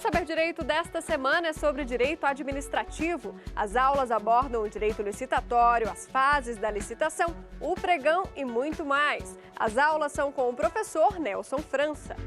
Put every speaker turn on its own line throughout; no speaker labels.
Saber Direito desta semana é sobre direito administrativo. As aulas abordam o direito licitatório, as fases da licitação, o pregão e muito mais. As aulas são com o professor Nelson França.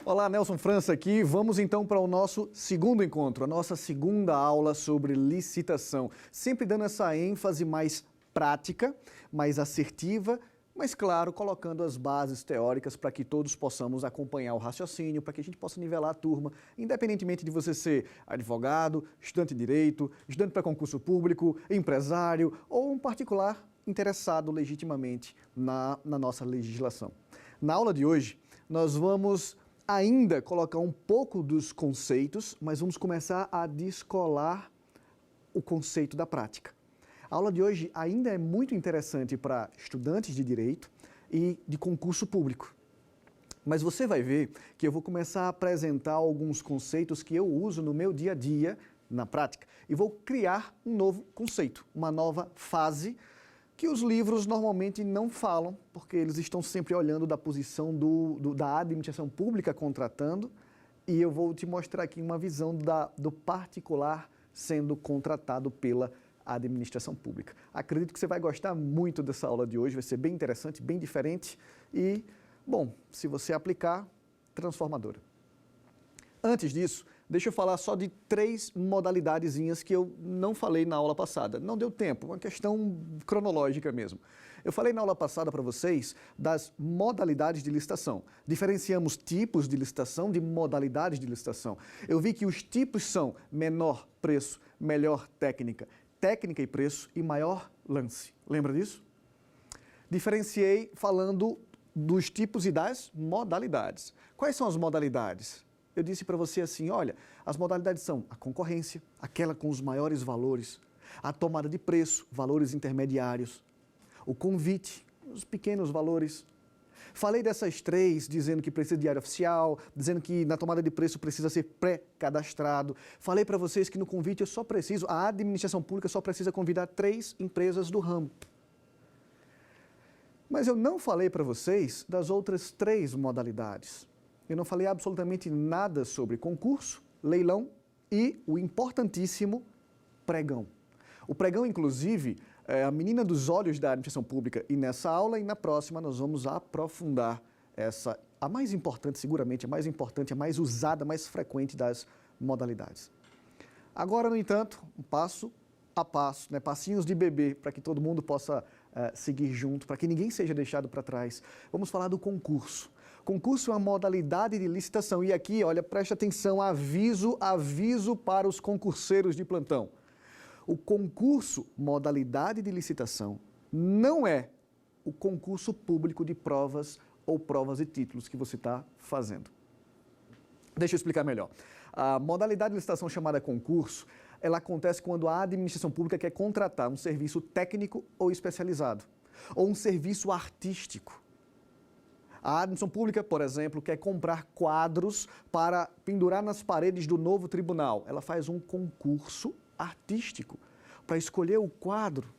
Olá, Nelson França aqui. Vamos então para o nosso segundo encontro, a nossa segunda aula sobre licitação. Sempre dando essa ênfase mais prática, mais assertiva, mas claro, colocando as bases teóricas para que todos possamos acompanhar o raciocínio, para que a gente possa nivelar a turma, independentemente de você ser advogado, estudante de direito, estudante para concurso público, empresário ou um particular interessado legitimamente na nossa legislação. Na aula de hoje, nós vamos ainda colocar um pouco dos conceitos, mas vamos começar a descolar o conceito da prática. A aula de hoje ainda é muito interessante para estudantes de direito e de concurso público. Mas você vai ver que eu vou começar a apresentar alguns conceitos que eu uso no meu dia a dia, na prática, e vou criar um novo conceito, uma nova fase que os livros normalmente não falam, porque eles estão sempre olhando da posição da administração pública contratando, e eu vou te mostrar aqui uma visão do particular sendo contratado pela administração pública. Acredito que você vai gostar muito dessa aula de hoje, vai ser bem interessante, bem diferente e, bom, se você aplicar, transformadora. Antes disso, deixa eu falar só de 3 modalidadezinhas que eu não falei na aula passada. Não deu tempo, uma questão cronológica mesmo. Eu falei na aula passada para vocês das modalidades de licitação. Diferenciamos tipos de licitação de modalidades de licitação. Eu vi que os tipos são menor preço, melhor técnica, técnica e preço e maior lance. Lembra disso? Diferenciei falando dos tipos e das modalidades. Quais são as modalidades? Eu disse para você assim, olha, as modalidades são a concorrência, aquela com os maiores valores, a tomada de preço, valores intermediários, o convite, os pequenos valores. Falei dessas 3, dizendo que precisa de diário oficial, dizendo que na tomada de preço precisa ser pré-cadastrado. Falei para vocês que no convite a administração pública só precisa convidar 3 empresas do ramo. Mas eu não falei para vocês das outras 3 modalidades. Eu não falei absolutamente nada sobre concurso, leilão e o importantíssimo pregão. O pregão, inclusive, é a menina dos olhos da administração pública e nessa aula e na próxima nós vamos aprofundar a mais importante, seguramente, a mais importante, a mais usada, a mais frequente das modalidades. Agora, no entanto, um passo a passo, né, passinhos de bebê, para que todo mundo possa seguir junto, para que ninguém seja deixado para trás. Vamos falar do concurso. Concurso é uma modalidade de licitação e aqui, olha, preste atenção, aviso para os concurseiros de plantão. O concurso, modalidade de licitação, não é o concurso público de provas ou provas e títulos que você está fazendo. Deixa eu explicar melhor. A modalidade de licitação chamada concurso, ela acontece quando a administração pública quer contratar um serviço técnico ou especializado, ou um serviço artístico. A administração pública, por exemplo, quer comprar quadros para pendurar nas paredes do novo tribunal. Ela faz um concurso artístico para escolher o quadro.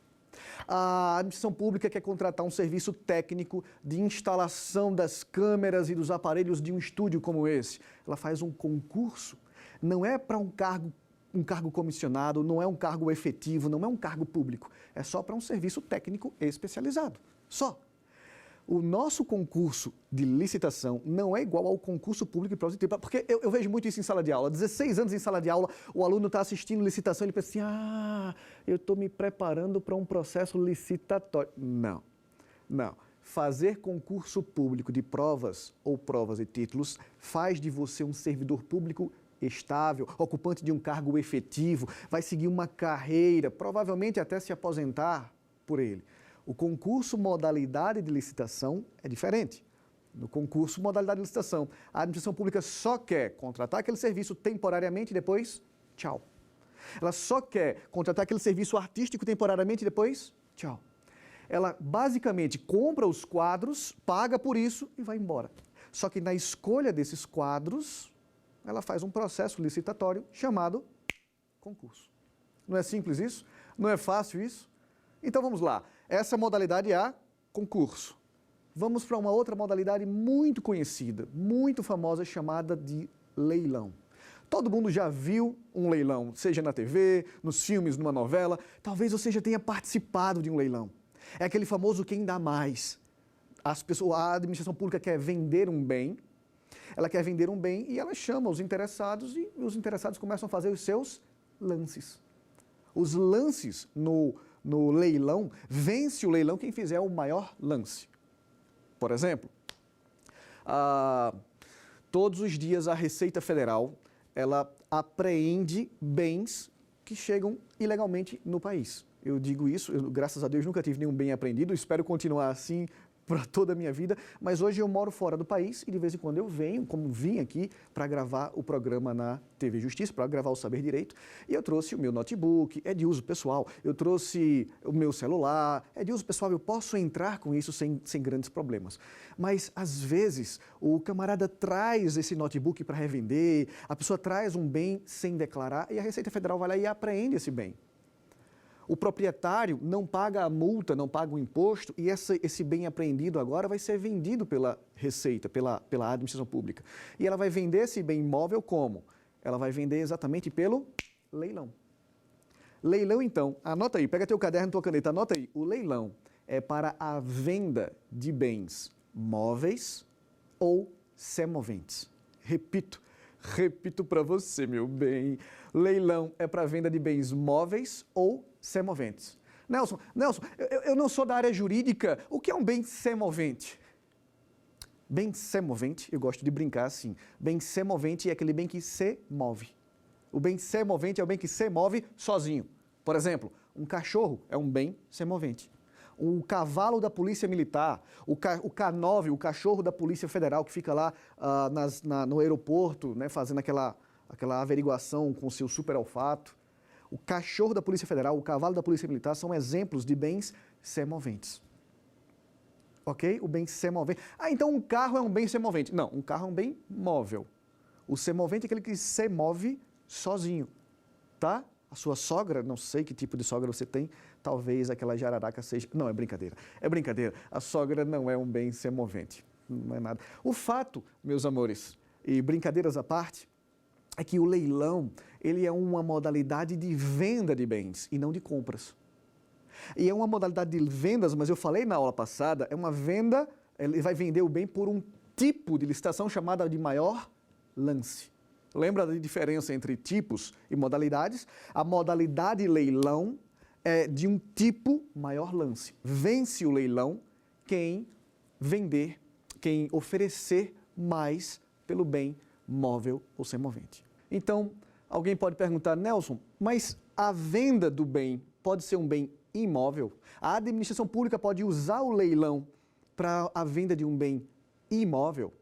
A administração pública quer contratar um serviço técnico de instalação das câmeras e dos aparelhos de um estúdio como esse. Ela faz um concurso. Não é para um cargo comissionado, não é um cargo efetivo, não é um cargo público. É só para um serviço técnico especializado. Só. O nosso concurso de licitação não é igual ao concurso público de provas e títulos, porque eu vejo muito isso em sala de aula. 16 anos em sala de aula, o aluno está assistindo licitação e ele pensa assim, eu estou me preparando para um processo licitatório. Não, não. Fazer concurso público de provas ou provas e títulos faz de você um servidor público estável, ocupante de um cargo efetivo, vai seguir uma carreira, provavelmente até se aposentar por ele. O concurso modalidade de licitação é diferente. No concurso modalidade de licitação, a administração pública só quer contratar aquele serviço temporariamente e depois, tchau. Ela só quer contratar aquele serviço artístico temporariamente e depois, tchau. Ela basicamente compra os quadros, paga por isso e vai embora. Só que na escolha desses quadros, ela faz um processo licitatório chamado concurso. Não é simples isso? Não é fácil isso? Então vamos lá. Essa modalidade é a concurso. vamos para uma outra modalidade muito conhecida, muito famosa, chamada de leilão. Todo mundo já viu um leilão, seja na TV, nos filmes, numa novela. Talvez você já tenha participado de um leilão. É aquele famoso quem dá mais. A administração pública quer vender um bem, ela quer vender um bem e ela chama os interessados e os interessados começam a fazer os seus lances. Os lances no leilão, vence o leilão quem fizer o maior lance. Por exemplo, todos os dias a Receita Federal ela apreende bens que chegam ilegalmente no país. Eu digo isso, graças a Deus nunca tive nenhum bem apreendido, espero continuar assim para toda a minha vida, mas hoje eu moro fora do país e de vez em quando eu venho, como vim aqui, para gravar o programa na TV Justiça, para gravar o Saber Direito, e eu trouxe o meu notebook, é de uso pessoal, eu trouxe o meu celular, é de uso pessoal, eu posso entrar com isso sem grandes problemas. Mas, às vezes, o camarada traz esse notebook para revender, a pessoa traz um bem sem declarar e a Receita Federal vai lá e apreende esse bem. O proprietário não paga a multa, não paga o imposto e esse bem apreendido agora vai ser vendido pela Receita, pela administração pública. E ela vai vender esse bem imóvel como? Ela vai vender exatamente pelo leilão. Leilão, então, anota aí, pega teu caderno e tua caneta, anota aí. O leilão é para a venda de bens móveis ou semoventes. Repito para você, meu bem. Leilão é para venda de bens móveis ou semoventes. Nelson, eu não sou da área jurídica. O que é um bem semovente? Bem semovente, eu gosto de brincar assim. Bem semovente é aquele bem que se move. O bem semovente é o bem que se move sozinho. Por exemplo, um cachorro é um bem semovente. O cavalo da Polícia Militar, o K9, o cachorro da Polícia Federal que fica lá no aeroporto, né, fazendo aquela averiguação com o seu super olfato. O cachorro da Polícia Federal, o cavalo da Polícia Militar são exemplos de bens semoventes. Ok? O bem semovente. Então um carro é um bem semovente. Não, um carro é um bem móvel. O semovente é aquele que se move sozinho. Tá? A sua sogra, não sei que tipo de sogra você tem, talvez aquela jararaca seja... Não, é brincadeira. É brincadeira. A sogra não é um bem semovente. Não é nada. O fato, meus amores, e brincadeiras à parte, é que o leilão, ele é uma modalidade de venda de bens e não de compras. E é uma modalidade de vendas, mas eu falei na aula passada, é uma venda, ele vai vender o bem por um tipo de licitação chamada de maior lance. Lembra da diferença entre tipos e modalidades? A modalidade leilão é de um tipo maior lance. Vence o leilão quem vender, quem oferecer mais pelo bem móvel ou semovente. Então, alguém pode perguntar, Nelson, mas a venda do bem pode ser um bem imóvel? A administração pública pode usar o leilão para a venda de um bem imóvel?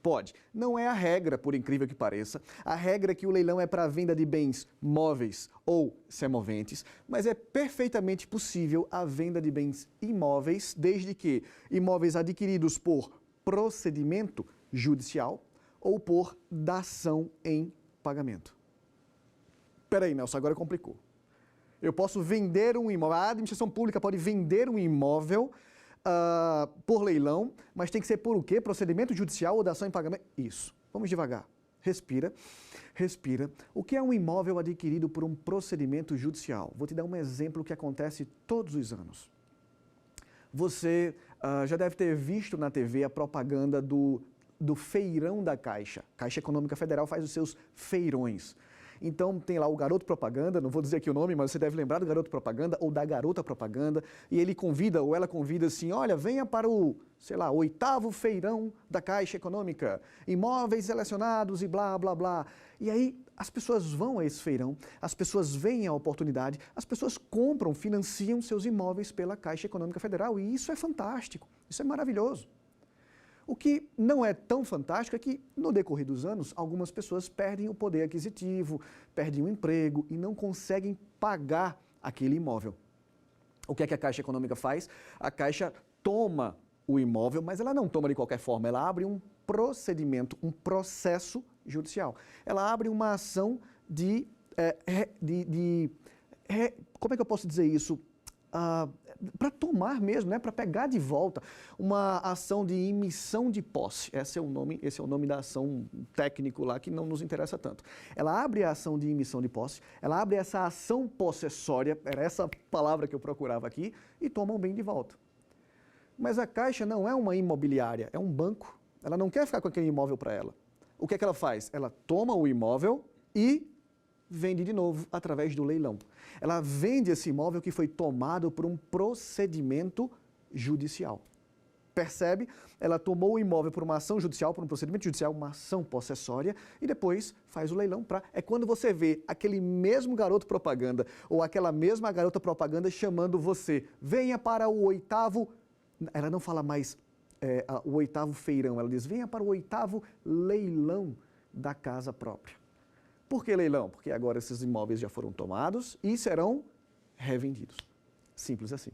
Pode. Não é a regra, por incrível que pareça. A regra é que o leilão é para a venda de bens móveis ou semoventes, mas é perfeitamente possível a venda de bens imóveis, desde que imóveis adquiridos por procedimento judicial ou por dação em pagamento. Peraí, Nelson, agora complicou. Eu posso vender um imóvel, a administração pública pode vender um imóvel por leilão, mas tem que ser por o quê? Procedimento judicial ou dação em pagamento? Isso. Vamos devagar. Respira. O que é um imóvel adquirido por um procedimento judicial? Vou te dar um exemplo que acontece todos os anos. Você já deve ter visto na TV a propaganda do feirão da Caixa. Caixa Econômica Federal faz os seus feirões. Então tem lá o garoto propaganda, não vou dizer aqui o nome, mas você deve lembrar do garoto propaganda ou da garota propaganda, e ele convida ou ela convida assim, olha, venha para o, 8º feirão da Caixa Econômica, imóveis selecionados e blá, blá, blá. E aí as pessoas vão a esse feirão, as pessoas veem a oportunidade, as pessoas compram, financiam seus imóveis pela Caixa Econômica Federal, e isso é fantástico, isso é maravilhoso. O que não é tão fantástico é que, no decorrer dos anos, algumas pessoas perdem o poder aquisitivo, perdem o emprego e não conseguem pagar aquele imóvel. O que é que a Caixa Econômica faz? A Caixa toma o imóvel, mas ela não toma de qualquer forma, ela abre um procedimento, um processo judicial. Ela abre uma ação como é que eu posso dizer isso? para tomar mesmo, né, para pegar de volta, uma ação de emissão de posse. Esse é o nome da ação técnico lá que não nos interessa tanto. Ela abre a ação de emissão de posse, ela abre essa ação possessória, era essa palavra que eu procurava aqui, e toma o bem de volta. Mas a Caixa não é uma imobiliária, é um banco. Ela não quer ficar com aquele imóvel para ela. O que é que ela faz? Ela toma o imóvel e vende de novo através do leilão. Ela vende esse imóvel que foi tomado por um procedimento judicial. Percebe? Ela tomou o imóvel por uma ação judicial, por um procedimento judicial, uma ação possessória, e depois faz o leilão para... É quando você vê aquele mesmo garoto propaganda ou aquela mesma garota propaganda chamando você, venha para o 8º... Ela não fala mais o 8º feirão, ela diz, venha para o 8º leilão da casa própria. Por que leilão? Porque agora esses imóveis já foram tomados e serão revendidos. Simples assim.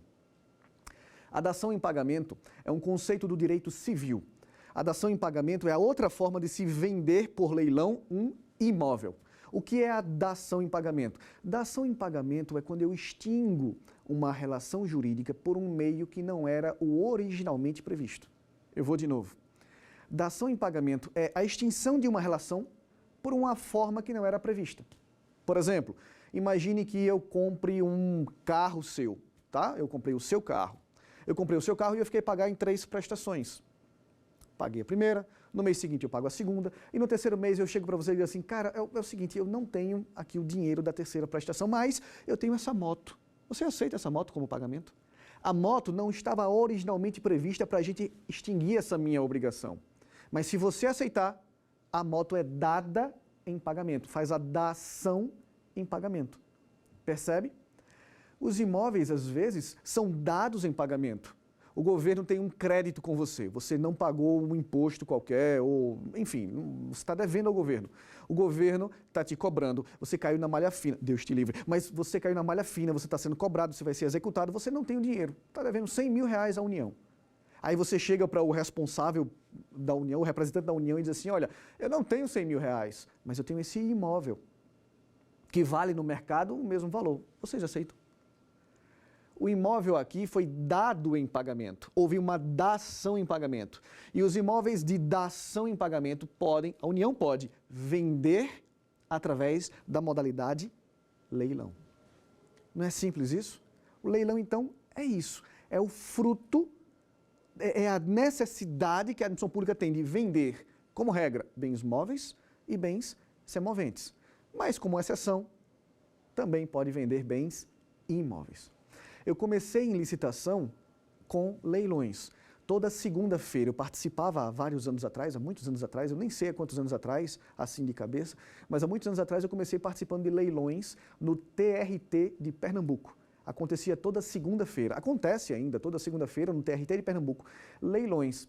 A dação em pagamento é um conceito do direito civil. A dação em pagamento é a outra forma de se vender por leilão um imóvel. O que é a dação em pagamento? Dação em pagamento é quando eu extingo uma relação jurídica por um meio que não era o originalmente previsto. Eu vou de novo. Dação em pagamento é a extinção de uma relação por uma forma que não era prevista. Por exemplo, imagine que eu compre um carro seu, tá? Eu comprei o seu carro. Eu comprei o seu carro e eu fiquei pagar em 3 prestações. Paguei a primeira, no mês seguinte eu pago a segunda, e no terceiro mês eu chego para você e digo assim, cara, é o seguinte, eu não tenho aqui o dinheiro da terceira prestação, mas eu tenho essa moto. Você aceita essa moto como pagamento? A moto não estava originalmente prevista para a gente extinguir essa minha obrigação. Mas se você aceitar, a moto é dada em pagamento, faz a dação em pagamento. Percebe? Os imóveis, às vezes, são dados em pagamento. O governo tem um crédito com você, você não pagou um imposto qualquer, ou, enfim, você está devendo ao governo. O governo está te cobrando, você caiu na malha fina, Deus te livre, mas você caiu na malha fina, você está sendo cobrado, você vai ser executado, você não tem o dinheiro, está devendo 100 mil reais à União. Aí você chega para o responsável da União, o representante da União, e diz assim, olha, eu não tenho 100 mil reais, mas eu tenho esse imóvel, que vale no mercado o mesmo valor. Vocês aceitam? O imóvel aqui foi dado em pagamento, houve uma dação em pagamento. E os imóveis de dação em pagamento a União pode vender através da modalidade leilão. Não é simples isso? O leilão, então, é isso, é o fruto, é a necessidade que a administração pública tem de vender, como regra, bens móveis e bens semoventes. Mas, como exceção, também pode vender bens imóveis. Eu comecei em licitação com leilões. Toda segunda-feira, eu participava há vários anos atrás, há muitos anos atrás, eu nem sei há quantos anos atrás, assim de cabeça, mas há muitos anos atrás eu comecei participando de leilões no TRT de Pernambuco. Acontecia toda segunda-feira, acontece ainda toda segunda-feira no TRT de Pernambuco. Leilões.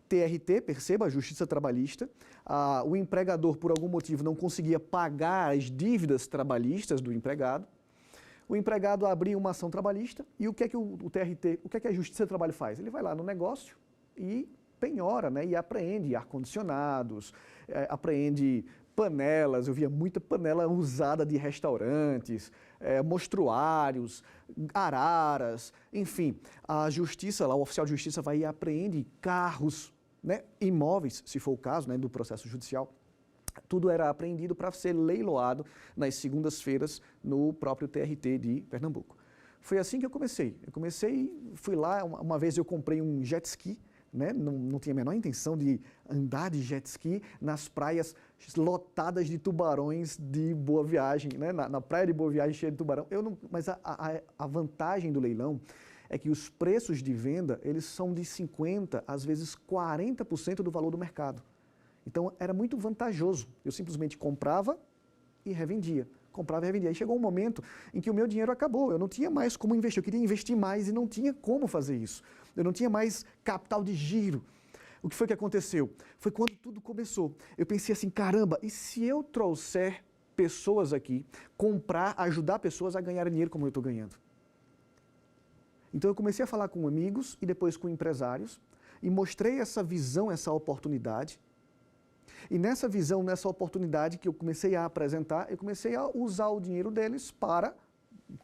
TRT, perceba, a Justiça Trabalhista, o empregador por algum motivo não conseguia pagar as dívidas trabalhistas do empregado, o empregado abria uma ação trabalhista e o que é que o TRT, o que é que a Justiça do Trabalho faz? Ele vai lá no negócio e penhora, né, e apreende ar-condicionados, apreende panelas, eu via muita panela usada de restaurantes, mostruários, araras, enfim. A Justiça, lá, o oficial de Justiça vai e apreende carros, né, imóveis, se for o caso, né, do processo judicial. Tudo era apreendido para ser leiloado nas segundas-feiras no próprio TRT de Pernambuco. Foi assim que eu comecei. Fui lá, uma vez eu comprei um jet ski, né? Não tinha a menor intenção de andar de jet ski nas praias lotadas de tubarões de Boa Viagem, né? Na praia de Boa Viagem cheia de tubarão. Mas a vantagem do leilão é que os preços de venda, eles são de 50%, às vezes 40% do valor do mercado. Então, era muito vantajoso. Eu simplesmente comprava e revendia. Comprava e revendia. Aí chegou um momento em que o meu dinheiro acabou. Eu não tinha mais como investir. Eu queria investir mais e não tinha como fazer isso. Eu não tinha mais capital de giro. O que foi que aconteceu? Foi quando tudo começou. Eu pensei assim, caramba, e se eu trouxer pessoas aqui, ajudar pessoas a ganhar dinheiro como eu estou ganhando? Então, eu comecei a falar com amigos e depois com empresários e mostrei essa visão, essa oportunidade. E nessa visão, nessa oportunidade que eu comecei a apresentar, eu comecei a usar o dinheiro deles para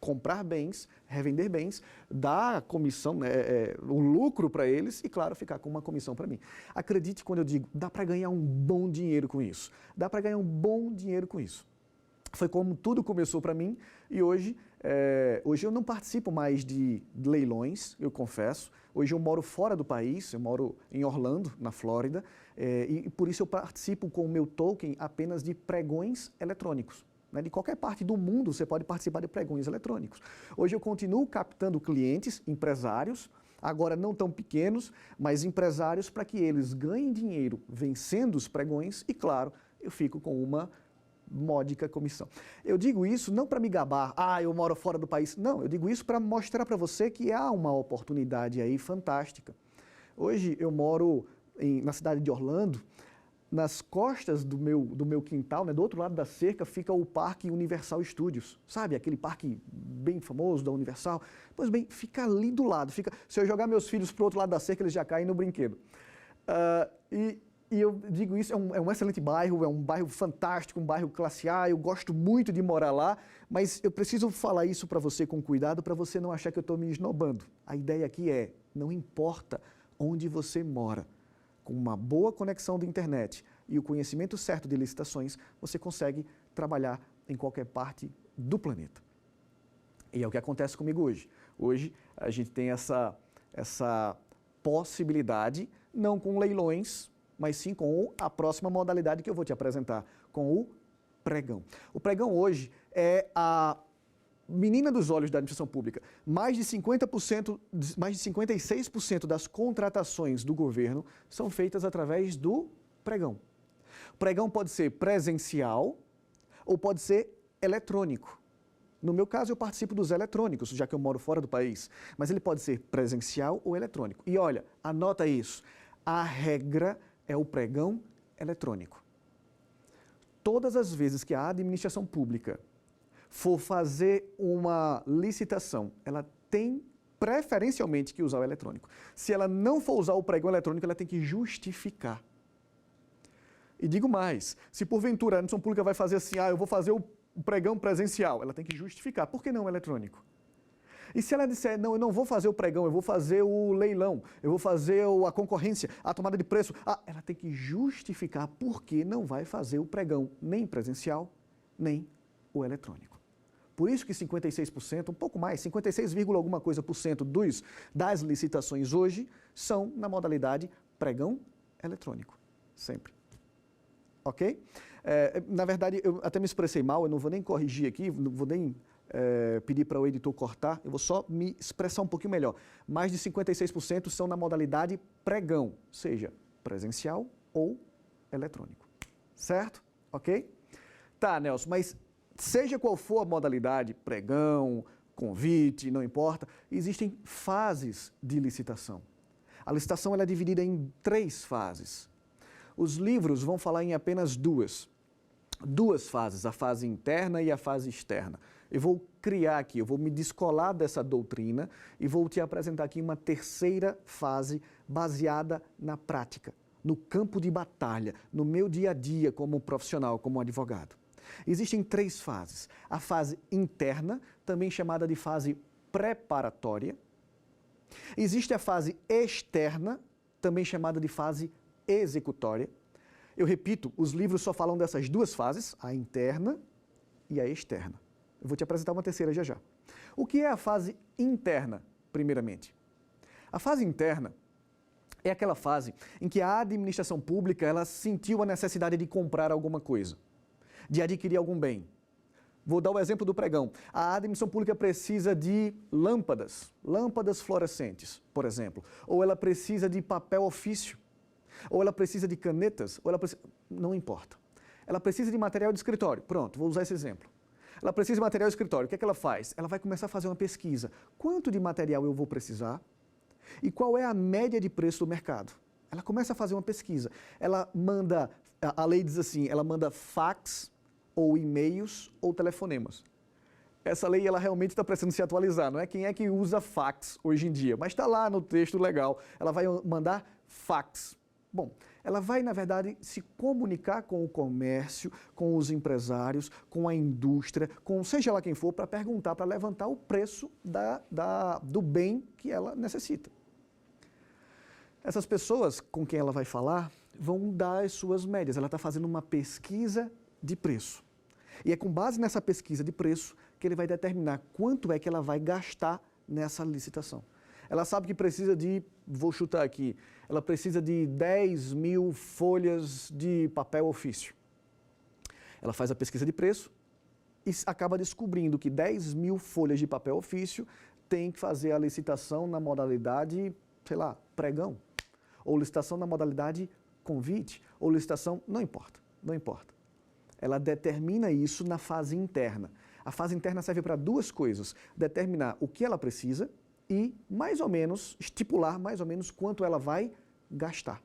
comprar bens, revender bens, dar a comissão, o lucro para eles e, claro, ficar com uma comissão para mim. Acredite quando eu digo, dá para ganhar um bom dinheiro com isso. Dá para ganhar um bom dinheiro com isso. Foi como tudo começou para mim e hoje eu não participo mais de leilões, eu confesso. Hoje eu moro fora do país, eu moro em Orlando, na Flórida, e por isso eu participo com o meu token apenas de pregões eletrônicos. De qualquer parte do mundo você pode participar de pregões eletrônicos. Hoje eu continuo captando clientes, empresários, agora não tão pequenos, mas empresários para que eles ganhem dinheiro vencendo os pregões e, claro, eu fico com uma módica comissão. Eu digo isso não para me gabar, eu moro fora do país. Não, eu digo isso para mostrar para você que há uma oportunidade aí fantástica. Hoje eu moro na cidade de Orlando. Nas costas do meu quintal, do outro lado da cerca, fica o Parque Universal Studios. Sabe, aquele parque bem famoso da Universal? Pois bem, fica ali do lado. Se eu jogar meus filhos para o outro lado da cerca, eles já caem no brinquedo. E eu digo isso, é um excelente bairro, é um bairro fantástico, um bairro classe A, eu gosto muito de morar lá, mas eu preciso falar isso para você com cuidado, para você não achar que eu estou me esnobando. A ideia aqui não importa onde você mora, com uma boa conexão de internet e o conhecimento certo de licitações, você consegue trabalhar em qualquer parte do planeta. E é o que acontece comigo hoje. Hoje a gente tem essa possibilidade, não com leilões, mas sim com a próxima modalidade que eu vou te apresentar, com o pregão. O pregão hoje é a menina dos olhos da administração pública. Mais de 56% das contratações do governo são feitas através do pregão. O pregão pode ser presencial ou pode ser eletrônico. No meu caso, eu participo dos eletrônicos, já que eu moro fora do país. Mas ele pode ser presencial ou eletrônico. E olha, anota isso. A regra é o pregão eletrônico. Todas as vezes que a administração pública for fazer uma licitação, ela tem preferencialmente que usar o eletrônico. Se ela não for usar o pregão eletrônico, ela tem que justificar. E digo mais, se porventura a administração pública vai fazer assim, eu vou fazer o pregão presencial, ela tem que justificar. Por que não eletrônico? E se ela disser, não, eu não vou fazer o pregão, eu vou fazer o leilão, eu vou fazer a concorrência, a tomada de preço, ela tem que justificar por que não vai fazer o pregão nem presencial, nem o eletrônico. Por isso que 56%, um pouco mais, 56, alguma coisa por cento das licitações hoje são na modalidade pregão eletrônico, sempre. Ok? Na verdade, eu até me expressei mal, eu não vou nem corrigir aqui, não vou nem pedir para o editor cortar, eu vou só me expressar um pouquinho melhor. Mais de 56% são na modalidade pregão, seja presencial ou eletrônico. Certo? Ok? Tá, Nelson, mas seja qual for a modalidade, pregão, convite, não importa, existem fases de licitação. A licitação ela é dividida em 3 fases. Os livros vão falar em apenas 2 fases, a fase interna e a fase externa. Eu vou criar aqui, eu vou me descolar dessa doutrina e vou te apresentar aqui uma 3ª fase baseada na prática, no campo de batalha, no meu dia a dia como profissional, como advogado. Existem 3 fases. A fase interna, também chamada de fase preparatória. Existe a fase externa, também chamada de fase executória. Eu repito, os livros só falam dessas 2 fases, a interna e a externa. Eu vou te apresentar uma 3ª já já. O que é a fase interna, primeiramente? A fase interna é aquela fase em que a administração pública ela sentiu a necessidade de comprar alguma coisa, de adquirir algum bem. Vou dar o exemplo do pregão. A administração pública precisa de lâmpadas fluorescentes, por exemplo. Ou ela precisa de papel ofício. Ou ela precisa de canetas, ou ela precisa... Não importa. Ela precisa de material de escritório. Pronto, vou usar esse exemplo. Ela precisa de material de escritório. O que é que ela faz? Ela vai começar a fazer uma pesquisa. Quanto de material eu vou precisar? E qual é a média de preço do mercado? Ela começa a fazer uma pesquisa. Ela manda, a lei diz assim, ela manda fax, ou e-mails, ou telefonemas. Essa lei ela realmente está precisando se atualizar. Não é quem é que usa fax hoje em dia, mas está lá no texto legal. Ela vai mandar fax. Bom, ela vai, na verdade, se comunicar com o comércio, com os empresários, com a indústria, com seja lá quem for, para perguntar, para levantar o preço do bem que ela necessita. Essas pessoas com quem ela vai falar vão dar as suas médias. Ela está fazendo uma pesquisa de preço. E é com base nessa pesquisa de preço que ele vai determinar quanto é que ela vai gastar nessa licitação. Ela sabe que precisa de, vou chutar aqui, ela precisa de 10 mil folhas de papel ofício. Ela faz a pesquisa de preço e acaba descobrindo que 10 mil folhas de papel ofício tem que fazer a licitação na modalidade, sei lá, pregão, ou licitação na modalidade convite, ou licitação, não importa, não importa. Ela determina isso na fase interna. A fase interna serve para duas coisas: determinar o que ela precisa e, mais ou menos, estipular mais ou menos quanto ela vai gastar.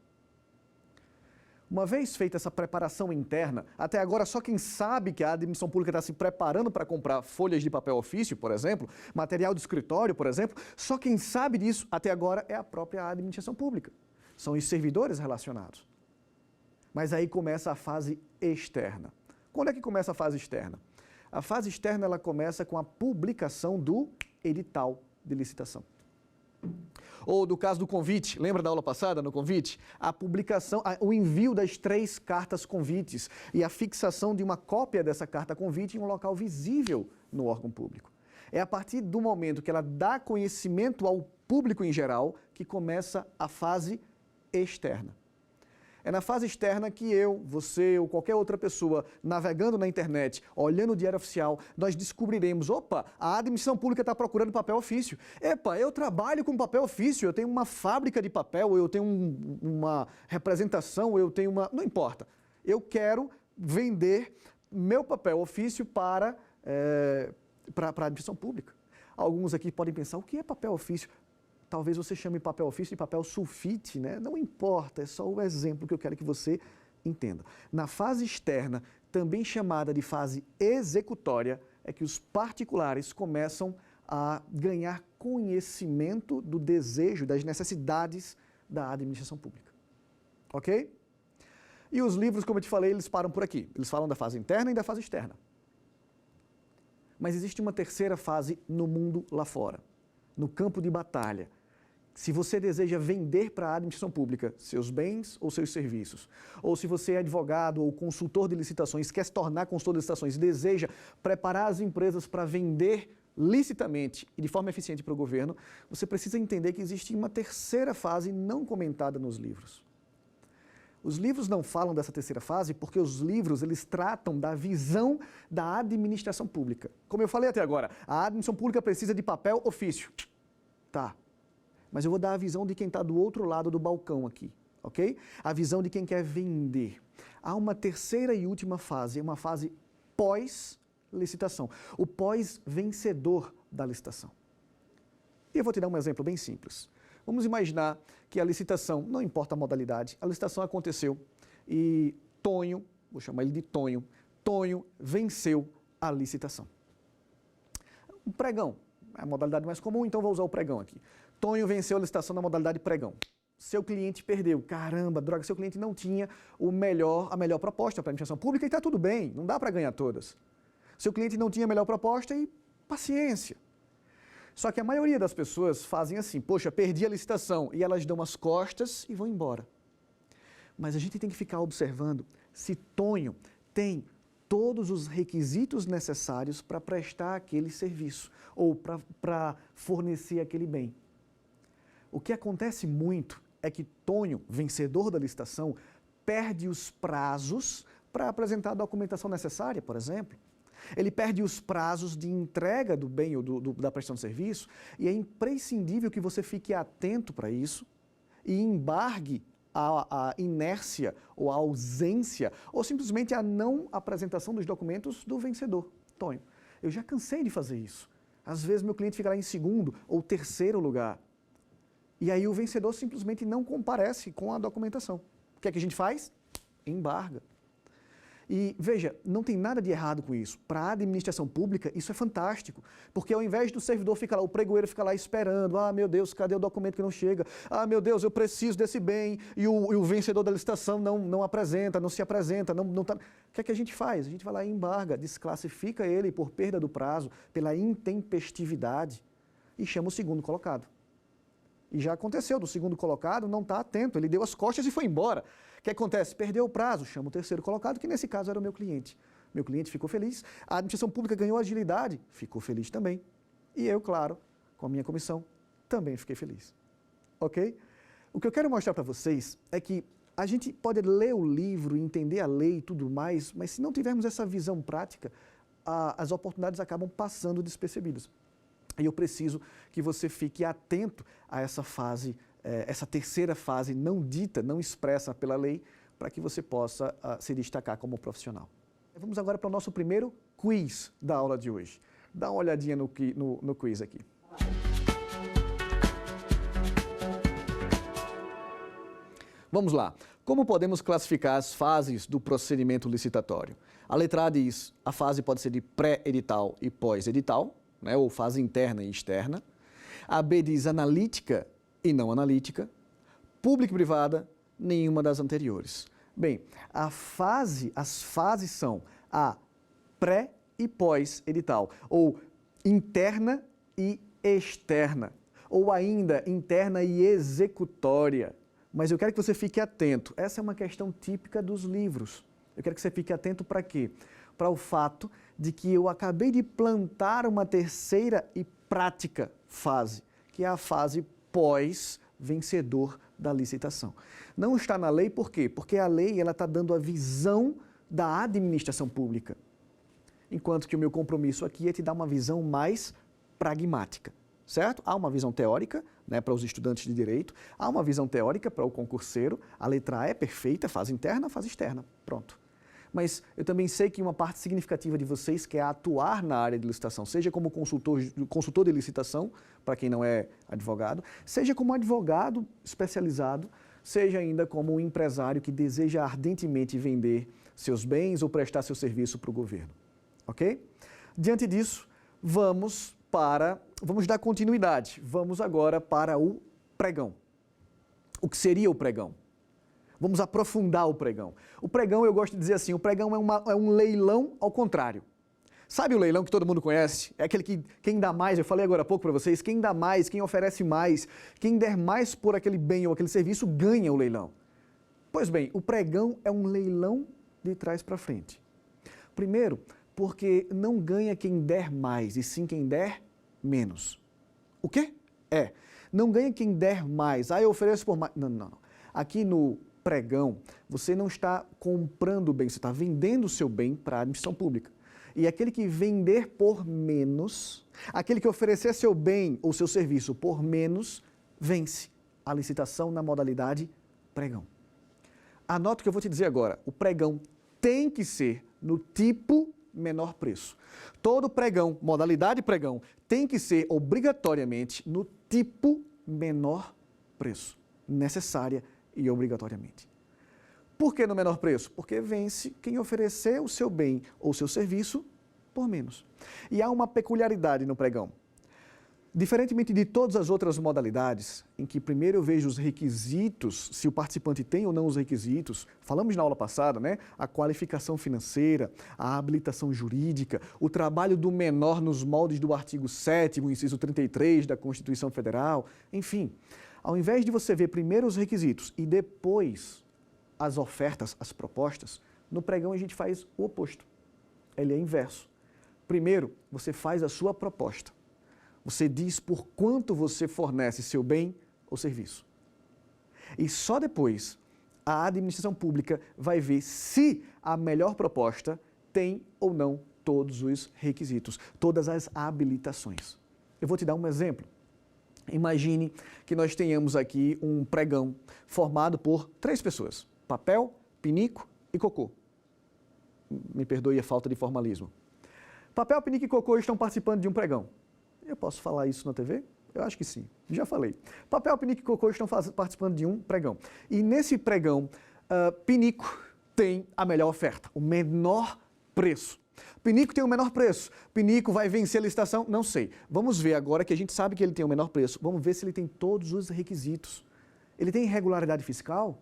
Uma vez feita essa preparação interna, até agora só quem sabe que a administração pública está se preparando para comprar folhas de papel ofício, por exemplo, material de escritório, por exemplo, só quem sabe disso até agora é a própria administração pública. São os servidores relacionados. Mas aí começa a fase externa. Quando é que começa a fase externa? A fase externa ela começa com a publicação do edital de licitação. Ou do caso do convite, lembra da aula passada no convite? A publicação, o envio das 3 cartas convites e a fixação de uma cópia dessa carta convite em um local visível no órgão público. É a partir do momento que ela dá conhecimento ao público em geral que começa a fase externa. É na fase externa que eu, você ou qualquer outra pessoa navegando na internet, olhando o diário oficial, nós descobriremos, opa, a administração pública está procurando papel ofício. Epa, eu trabalho com papel ofício, eu tenho uma fábrica de papel, eu tenho uma representação, eu tenho uma... Não importa. Eu quero vender meu papel ofício para a administração pública. Alguns aqui podem pensar, o que é papel ofício? Talvez você chame papel ofício de papel sulfite, né? Não importa, é só o exemplo que eu quero que você entenda. Na fase externa, também chamada de fase executória, é que os particulares começam a ganhar conhecimento do desejo, das necessidades da administração pública. Ok? E os livros, como eu te falei, eles param por aqui. Eles falam da fase interna e da fase externa. Mas existe uma terceira fase no mundo lá fora, no campo de batalha. Se você deseja vender para a administração pública seus bens ou seus serviços, ou se você é advogado ou consultor de licitações, quer se tornar consultor de licitações e deseja preparar as empresas para vender licitamente e de forma eficiente para o governo, você precisa entender que existe uma terceira fase não comentada nos livros. Os livros não falam dessa terceira fase porque os livros eles tratam da visão da administração pública. Como eu falei até agora, a administração pública precisa de papel ofício. Tá. Mas eu vou dar a visão de quem está do outro lado do balcão aqui, ok? A visão de quem quer vender. Há uma terceira e última fase, uma fase pós-licitação. O pós-vencedor da licitação. E eu vou te dar um exemplo bem simples. Vamos imaginar que a licitação, não importa a modalidade, a licitação aconteceu e Tonho, vou chamar ele de Tonho, Tonho venceu a licitação. O pregão, é a modalidade mais comum, então vou usar o pregão aqui. Tonho venceu a licitação na modalidade pregão. Seu cliente perdeu. Caramba, droga, seu cliente não tinha a melhor proposta para a administração pública e está tudo bem, não dá para ganhar todas. Seu cliente não tinha a melhor proposta e paciência. Só que a maioria das pessoas fazem assim, poxa, perdi a licitação, e elas dão as costas e vão embora. Mas a gente tem que ficar observando se Tonho tem todos os requisitos necessários para prestar aquele serviço ou para fornecer aquele bem. O que acontece muito é que Tonho, vencedor da licitação, perde os prazos para apresentar a documentação necessária, por exemplo. Ele perde os prazos de entrega do bem ou da prestação de serviço e é imprescindível que você fique atento para isso e embargue a inércia ou a ausência ou simplesmente a não apresentação dos documentos do vencedor, Tonho. Eu já cansei de fazer isso. Às vezes meu cliente fica lá em segundo ou terceiro lugar. E aí o vencedor simplesmente não comparece com a documentação. O que é que a gente faz? Embarga. E veja, não tem nada de errado com isso. Para a administração pública, isso é fantástico, porque ao invés do servidor ficar lá, o pregoeiro fica lá esperando, ah, meu Deus, cadê o documento que não chega? Ah, meu Deus, eu preciso desse bem, e o vencedor da licitação não apresenta, não se apresenta, não tá... O que é que a gente faz? A gente vai lá e embarga, desclassifica ele por perda do prazo, pela intempestividade, e chama o segundo colocado. E já aconteceu, do segundo colocado não está atento, ele deu as costas e foi embora. O que acontece? Perdeu o prazo, chama o terceiro colocado, que nesse caso era o meu cliente. Meu cliente ficou feliz, a administração pública ganhou agilidade, ficou feliz também. E eu, claro, com a minha comissão, também fiquei feliz. Ok? O que eu quero mostrar para vocês é que a gente pode ler o livro, entender a lei e tudo mais, mas se não tivermos essa visão prática, as oportunidades acabam passando despercebidas. E eu preciso que você fique atento a essa fase, essa terceira fase não dita, não expressa pela lei, para que você possa se destacar como profissional. Vamos agora para o nosso primeiro quiz da aula de hoje. Dá uma olhadinha no quiz aqui. Vamos lá. Como podemos classificar as fases do procedimento licitatório? A letra A diz, a fase pode ser de pré-edital e pós-edital, né, ou fase interna e externa. A B diz analítica e não analítica. Pública e privada, nenhuma das anteriores. Bem, as fases são a pré e pós-edital, ou interna e externa, ou ainda interna e executória. Mas eu quero que você fique atento, essa é uma questão típica dos livros. Eu quero que você fique atento para quê? Para o fato de que eu acabei de plantar uma terceira e prática fase, que é a fase pós-vencedor da licitação. Não está na lei por quê? Porque a lei está dando a visão da administração pública, enquanto que o meu compromisso aqui é te dar uma visão mais pragmática, certo? Há uma visão teórica, né, para os estudantes de direito, há uma visão teórica para o concurseiro, a letra A é perfeita, fase interna, fase externa, pronto. Mas eu também sei que uma parte significativa de vocês quer atuar na área de licitação, seja como consultor de licitação, para quem não é advogado, seja como advogado especializado, seja ainda como um empresário que deseja ardentemente vender seus bens ou prestar seu serviço para o governo. Ok? Diante disso, vamos dar continuidade. Vamos agora para o pregão. O que seria o pregão? Vamos aprofundar o pregão. O pregão, eu gosto de dizer assim, o pregão é um leilão ao contrário. Sabe o leilão que todo mundo conhece? É aquele que quem dá mais, eu falei agora há pouco para vocês, quem dá mais, quem oferece mais, quem der mais por aquele bem ou aquele serviço, ganha o leilão. Pois bem, o pregão é um leilão de trás para frente. Primeiro, porque não ganha quem der mais, e sim quem der menos. O quê? Não ganha quem der mais. Eu ofereço por mais. Não. Aqui no pregão, você não está comprando o bem, você está vendendo o seu bem para a administração pública. E aquele que vender por menos, aquele que oferecer seu bem ou seu serviço por menos, vence a licitação na modalidade pregão. Anota o que eu vou te dizer agora. O pregão tem que ser no tipo menor preço. Todo pregão, modalidade pregão, tem que ser obrigatoriamente no tipo menor preço. Necessária e obrigatoriamente. Por que no menor preço? Porque vence quem oferecer o seu bem ou seu serviço por menos. E há uma peculiaridade no pregão. Diferentemente de todas as outras modalidades, em que primeiro eu vejo os requisitos, se o participante tem ou não os requisitos, falamos na aula passada, né? A qualificação financeira, a habilitação jurídica, o trabalho do menor nos moldes do artigo 7º, inciso 33 da Constituição Federal, enfim. Ao invés de você ver primeiro os requisitos e depois as ofertas, as propostas, no pregão a gente faz o oposto. Ele é inverso. Primeiro, você faz a sua proposta. Você diz por quanto você fornece seu bem ou serviço. E só depois a administração pública vai ver se a melhor proposta tem ou não todos os requisitos, todas as habilitações. Eu vou te dar um exemplo. Imagine que nós tenhamos aqui um pregão formado por 3 pessoas, papel, pinico e cocô. Me perdoe a falta de formalismo. Papel, pinico e cocô estão participando de um pregão. Eu posso falar isso na TV? Eu acho que sim, já falei. Papel, pinico e cocô estão participando de um pregão. E nesse pregão, pinico tem a melhor oferta, o menor preço. Pinico tem o menor preço. Pinico vai vencer a licitação? Não sei. Vamos ver agora que a gente sabe que ele tem o menor preço. Vamos ver se ele tem todos os requisitos. Ele tem irregularidade fiscal?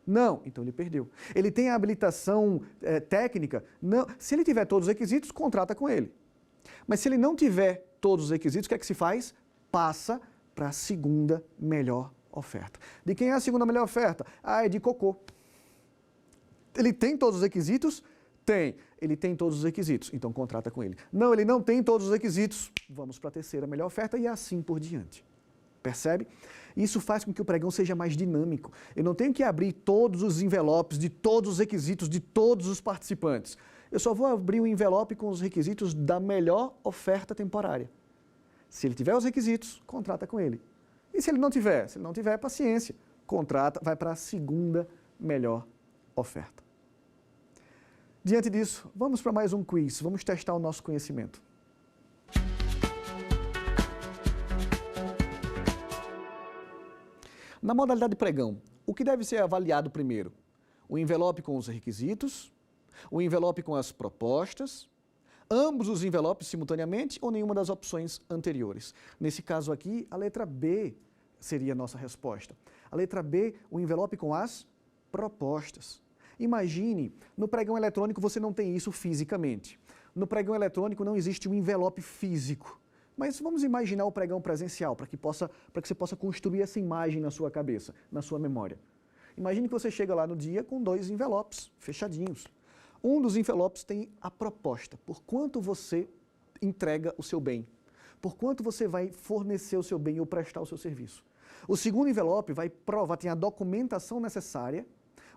Não, então ele perdeu. Ele tem a habilitação técnica? Não. Se ele tiver todos os requisitos, contrata com ele. Mas se ele não tiver todos os requisitos, o que é que se faz? Passa para a segunda melhor oferta. De quem é a segunda melhor oferta? Ah, é de Cocô. Ele tem todos os requisitos? Tem. Ele tem todos os requisitos, então contrata com ele. Não, ele não tem todos os requisitos. Vamos para a terceira melhor oferta e assim por diante. Percebe? Isso faz com que o pregão seja mais dinâmico. Eu não tenho que abrir todos os envelopes de todos os requisitos de todos os participantes. Eu só vou abrir um envelope com os requisitos da melhor oferta temporária. Se ele tiver os requisitos, contrata com ele. E se ele não tiver? Se ele não tiver, paciência. Contrata, vai para a segunda melhor oferta. Diante disso, vamos para mais um quiz. Vamos testar o nosso conhecimento. Na modalidade pregão, o que deve ser avaliado primeiro? O envelope com os requisitos, o envelope com as propostas, ambos os envelopes simultaneamente ou nenhuma das opções anteriores? Nesse caso aqui, a letra B seria a nossa resposta. A letra B, o envelope com as propostas. Imagine, no pregão eletrônico você não tem isso fisicamente. No pregão eletrônico não existe um envelope físico. Mas vamos imaginar o pregão presencial, para que você possa construir essa imagem na sua cabeça, na sua memória. Imagine que você chega lá no dia com 2 envelopes fechadinhos. Um dos envelopes tem a proposta, por quanto você entrega o seu bem, por quanto você vai fornecer o seu bem ou prestar o seu serviço. O segundo envelope vai provar, tem a documentação necessária,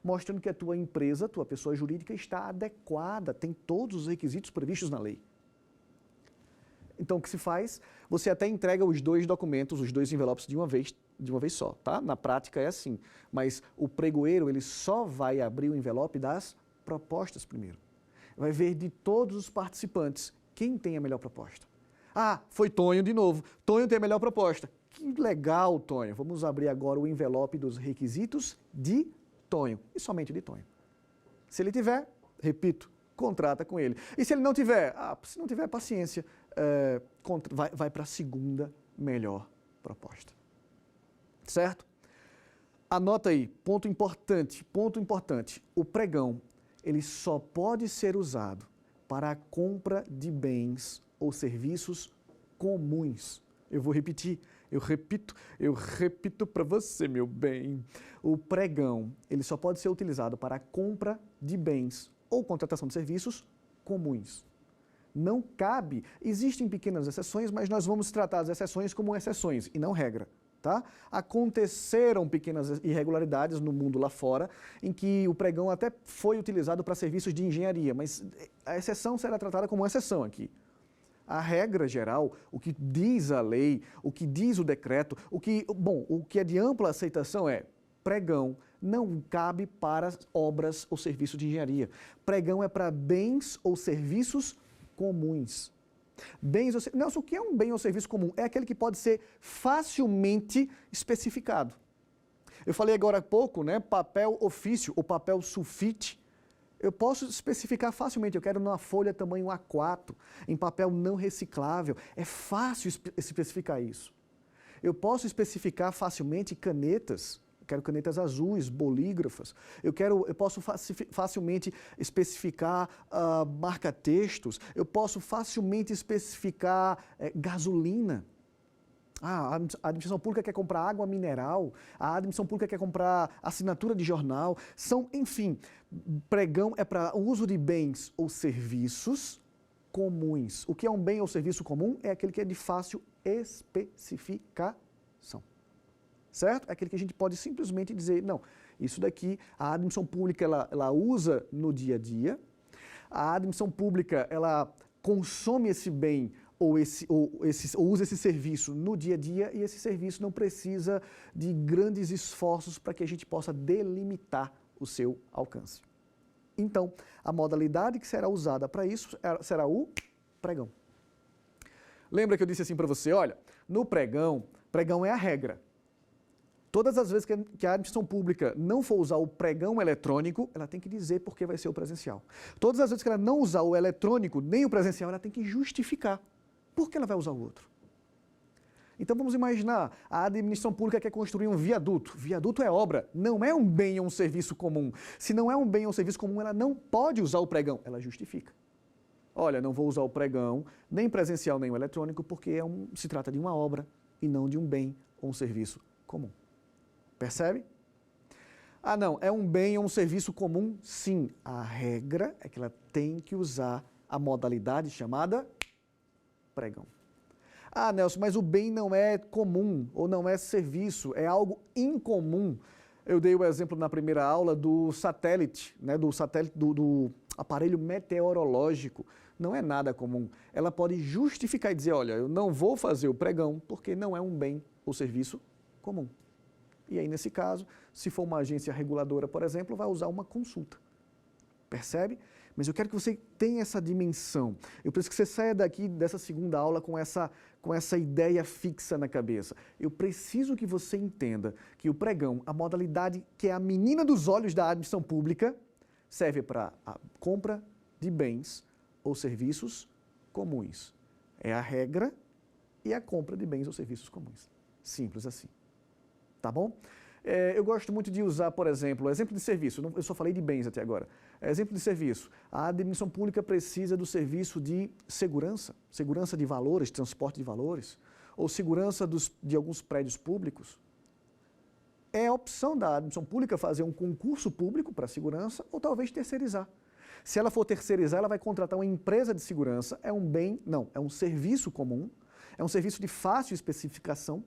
mostrando que a tua empresa, tua pessoa jurídica está adequada, tem todos os requisitos previstos na lei. Então, o que se faz? Você até entrega os 2 documentos, os 2 envelopes de uma vez só, tá? Na prática é assim. Mas o pregoeiro, ele só vai abrir o envelope das propostas primeiro. Vai ver de todos os participantes quem tem a melhor proposta. Ah, foi Tonho de novo. Tonho tem a melhor proposta. Que legal, Tonho. Vamos abrir agora o envelope dos requisitos de Tonho. E somente de Tonho. Se ele tiver, repito, contrata com ele. E se ele não tiver? Se não tiver, paciência. Vai para a segunda melhor proposta. Certo? Anota aí, ponto importante. O pregão, ele só pode ser usado para a compra de bens ou serviços comuns. Eu vou repetir, eu repito para você, meu bem. O pregão, ele só pode ser utilizado para a compra de bens ou contratação de serviços comuns. Não cabe, existem pequenas exceções, mas nós vamos tratar as exceções como exceções e não regra. Tá? Aconteceram pequenas irregularidades no mundo lá fora, em que o pregão até foi utilizado para serviços de engenharia, mas a exceção será tratada como exceção aqui. A regra geral, o que diz a lei, o que diz o decreto, o que é de ampla aceitação é pregão não cabe para obras ou serviços de engenharia. Pregão é para bens ou serviços comuns. Nelson, o que é um bem ou serviço comum? É aquele que pode ser facilmente especificado. Eu falei agora há pouco, né, papel ofício ou papel sulfite. Eu posso especificar facilmente, eu quero numa folha tamanho A4, em papel não reciclável. É fácil especificar isso. Eu posso especificar facilmente canetas. Eu quero canetas azuis, bolígrafas. Eu posso facilmente especificar marca-textos. Eu posso facilmente especificar gasolina. A administração pública quer comprar água mineral. A administração pública quer comprar assinatura de jornal. Enfim, pregão é para o uso de bens ou serviços comuns. O que é um bem ou serviço comum é aquele que é de fácil especificação. Certo? É aquele que a gente pode simplesmente dizer, não, isso daqui a administração pública ela usa no dia a dia, a administração pública ela consome esse bem ou usa esse serviço no dia a dia e esse serviço não precisa de grandes esforços para que a gente possa delimitar o seu alcance. Então, a modalidade que será usada para isso será o pregão. Lembra que eu disse assim para você, olha, no pregão é a regra. Todas as vezes que a administração pública não for usar o pregão eletrônico, ela tem que dizer por que vai ser o presencial. Todas as vezes que ela não usar o eletrônico nem o presencial, ela tem que justificar por que ela vai usar o outro. Então vamos imaginar, a administração pública quer construir um viaduto. Viaduto é obra, não é um bem ou um serviço comum. Se não é um bem ou um serviço comum, ela não pode usar o pregão, ela justifica. Olha, não vou usar o pregão, nem presencial, nem o eletrônico, porque se trata de uma obra e não de um bem ou um serviço comum. Percebe? Ah, não, é um bem ou um serviço comum? Sim. A regra é que ela tem que usar a modalidade chamada pregão. Ah, Nelson, mas o bem não é comum ou não é serviço, é algo incomum. Eu dei o exemplo na primeira aula do satélite, né, do aparelho meteorológico. Não é nada comum. Ela pode justificar e dizer, olha, eu não vou fazer o pregão porque não é um bem ou serviço comum. E aí, nesse caso, se for uma agência reguladora, por exemplo, vai usar uma consulta. Percebe? Mas eu quero que você tenha essa dimensão. Eu preciso que você saia daqui dessa segunda aula com essa ideia fixa na cabeça. Eu preciso que você entenda que o pregão, a modalidade que é a menina dos olhos da administração pública, serve para a compra de bens ou serviços comuns. É a regra e a compra de bens ou serviços comuns. Simples assim. Tá bom? Eu gosto muito de usar, por exemplo, exemplo de serviço. Eu só falei de bens até agora. Exemplo de serviço. A administração pública precisa do serviço de segurança, segurança de valores, transporte de valores, ou segurança de alguns prédios públicos. É a opção da administração pública fazer um concurso público para segurança ou talvez terceirizar. Se ela for terceirizar, ela vai contratar uma empresa de segurança. É um bem, não, é um serviço comum, é um serviço de fácil especificação.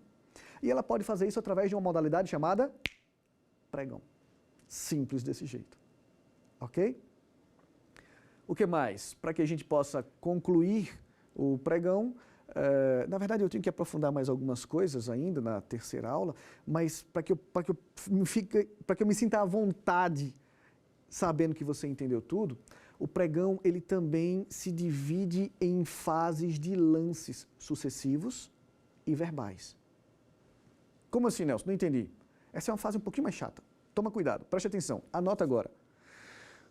E ela pode fazer isso através de uma modalidade chamada pregão. Simples desse jeito. Ok? O que mais? Para que a gente possa concluir o pregão, na verdade eu tenho que aprofundar mais algumas coisas ainda na terceira aula, mas para que eu me sinta à vontade, sabendo que você entendeu tudo, o pregão ele também se divide em fases de lances sucessivos e verbais. Como assim, Nelson? Não entendi. Essa é uma fase um pouquinho mais chata. Toma cuidado, preste atenção, anota agora.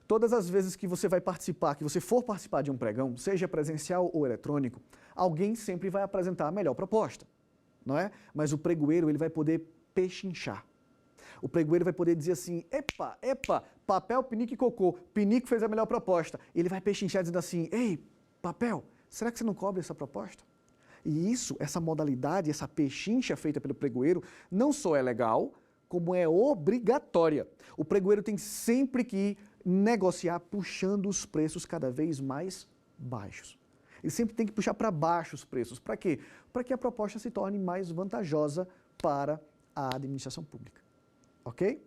Todas as vezes que você vai participar, que você for participar de um pregão, seja presencial ou eletrônico, alguém sempre vai apresentar a melhor proposta, não é? Mas o pregoeiro, ele vai poder pechinchar. O pregoeiro vai poder dizer assim, epa, papel, pinico e cocô, pinico fez a melhor proposta. Ele vai pechinchar dizendo assim, ei, papel, será que você não cobre essa proposta? E isso, essa modalidade, essa pechincha feita pelo pregoeiro, não só é legal, como é obrigatória. O pregoeiro tem sempre que negociar puxando os preços cada vez mais baixos. Ele sempre tem que puxar para baixo os preços. Para quê? Para que a proposta se torne mais vantajosa para a administração pública. Ok?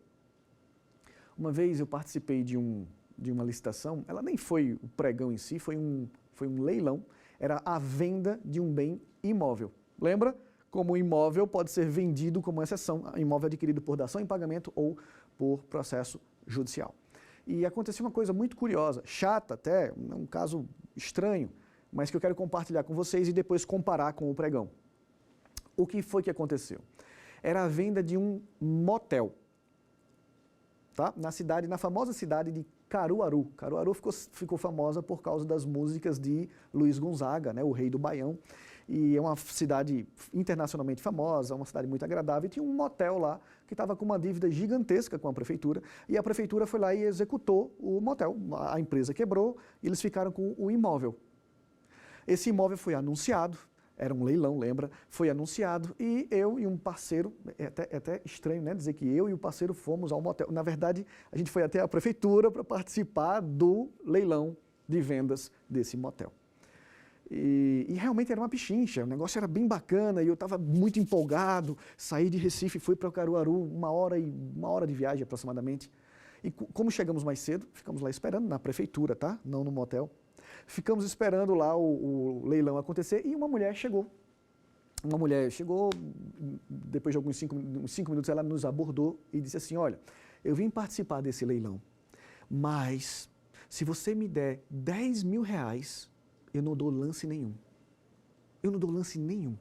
Uma vez eu participei de uma licitação, ela nem foi o pregão em si, foi um leilão, era a venda de um bem imóvel. Lembra? Como o imóvel pode ser vendido como exceção, imóvel adquirido por dação em pagamento ou por processo judicial. E aconteceu uma coisa muito curiosa, chata até, um caso estranho, mas que eu quero compartilhar com vocês e depois comparar com o pregão. O que foi que aconteceu? Era a venda de um motel, tá? Na famosa cidade de Caruaru. Caruaru ficou famosa por causa das músicas de Luiz Gonzaga, né, o rei do Baião. E é uma cidade internacionalmente famosa, uma cidade muito agradável. E tinha um motel lá que estava com uma dívida gigantesca com a prefeitura. E a prefeitura foi lá e executou o motel. A empresa quebrou e eles ficaram com o imóvel. Esse imóvel foi anunciado, era um leilão, lembra? Foi anunciado e eu e um parceiro, é até estranho, né, dizer que eu e o parceiro fomos ao motel. Na verdade, a gente foi até a prefeitura para participar do leilão de vendas desse motel. E realmente era uma pechincha, o negócio era bem bacana e eu estava muito empolgado, saí de Recife, fui para o Caruaru, uma hora de viagem aproximadamente. E como chegamos mais cedo, ficamos lá esperando na prefeitura, tá? Não no motel. Ficamos esperando lá o leilão acontecer e uma mulher chegou. Uma mulher chegou, depois de uns 5 minutos ela nos abordou e disse assim, olha, eu vim participar desse leilão, mas se você me der 10 mil reais, eu não dou lance nenhum. Eu não dou lance nenhum.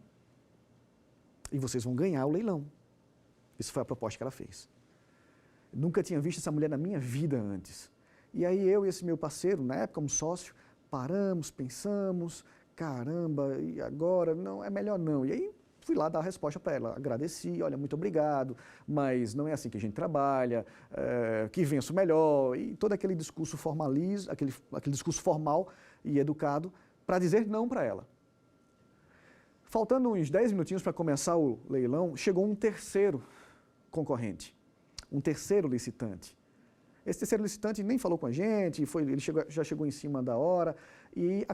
E vocês vão ganhar o leilão. Isso foi a proposta que ela fez. Nunca tinha visto essa mulher na minha vida antes. E aí eu e esse meu parceiro, na época um sócio, paramos, pensamos, caramba, e agora? Não, é melhor não. E aí fui lá dar a resposta para ela, agradeci, olha, muito obrigado, mas não é assim que a gente trabalha, que vença o melhor, e todo aquele discurso aquele discurso formal e educado para dizer não para ela. Faltando uns 10 minutinhos para começar o leilão, chegou um terceiro concorrente, um terceiro licitante. Esse terceiro licitante nem falou com a gente, já chegou em cima da hora e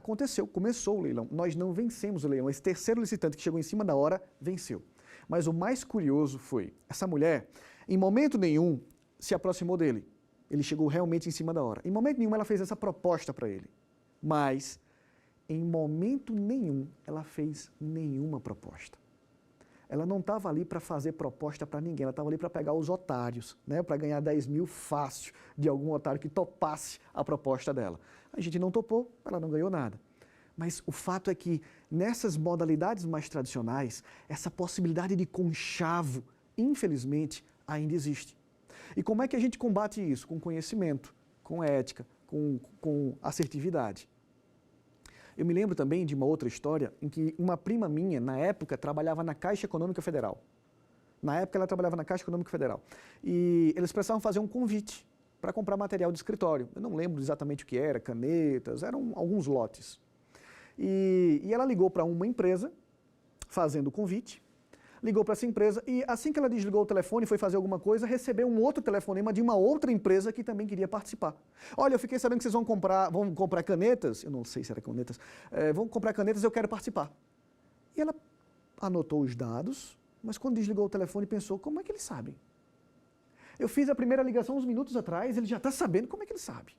começou o leilão. Nós não vencemos o leilão, esse terceiro licitante que chegou em cima da hora venceu. Mas o mais curioso foi, essa mulher, em momento nenhum, se aproximou dele. Ele chegou realmente em cima da hora. Em momento nenhum ela fez essa proposta para ele, mas em momento nenhum ela fez nenhuma proposta. Ela não estava ali para fazer proposta para ninguém, ela estava ali para pegar os otários, né, para ganhar 10 mil fácil de algum otário que topasse a proposta dela. A gente não topou, ela não ganhou nada. Mas o fato é que nessas modalidades mais tradicionais, essa possibilidade de conchavo, infelizmente, ainda existe. E como é que a gente combate isso? Com conhecimento, com ética, com assertividade. Eu me lembro também de uma outra história em que uma prima minha, na época, trabalhava na Caixa Econômica Federal. Na época, ela trabalhava na Caixa Econômica Federal. E eles precisavam fazer um convite para comprar material de escritório. Eu não lembro exatamente o que era, canetas, eram alguns lotes. E ela ligou para uma empresa, fazendo o convite, ligou para essa empresa e assim que ela desligou o telefone e foi fazer alguma coisa, recebeu um outro telefonema de uma outra empresa que também queria participar. Olha, eu fiquei sabendo que vocês vão comprar canetas, eu não sei se era canetas, vão comprar canetas, eu quero participar. E ela anotou os dados, mas quando desligou o telefone pensou, como é que eles sabem? Eu fiz a primeira ligação uns minutos atrás, ele já está sabendo, como é que ele sabe?